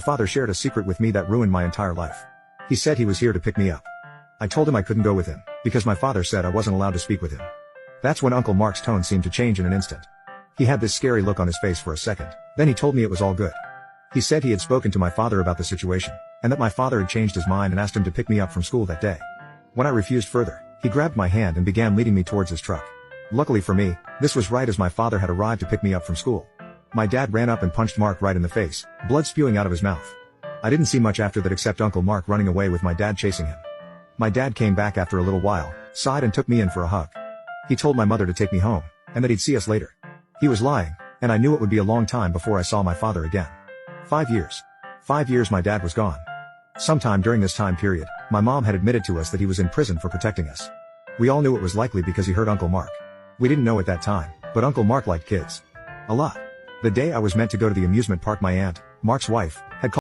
My father shared a secret with me that ruined my entire life. He said he was here to pick me up. I told him I couldn't go with him, because my father said I wasn't allowed to speak with him. That's when Uncle Mark's tone seemed to change in an instant. He had this scary look on his face for a second, then he told me it was all good. He said he had spoken to my father about the situation, and that my father had changed his mind and asked him to pick me up from school that day. When I refused further, he grabbed my hand and began leading me towards his truck. Luckily for me, this was right as my father had arrived to pick me up from school. My dad ran up and punched Mark right in the face, blood spewing out of his mouth. I didn't see much after that except Uncle Mark running away with my dad chasing him. My dad came back after a little while, sighed and took me in for a hug. He told my mother to take me home, and that he'd see us later. He was lying, and I knew it would be a long time before I saw my father again. 5 years. 5 years my dad was gone. Sometime during this time period, my mom had admitted to us that he was in prison for protecting us. We all knew it was likely because he hurt Uncle Mark. We didn't know at that time, but Uncle Mark liked kids. A lot. The day I was meant to go to the amusement park, my aunt, Mark's wife, had called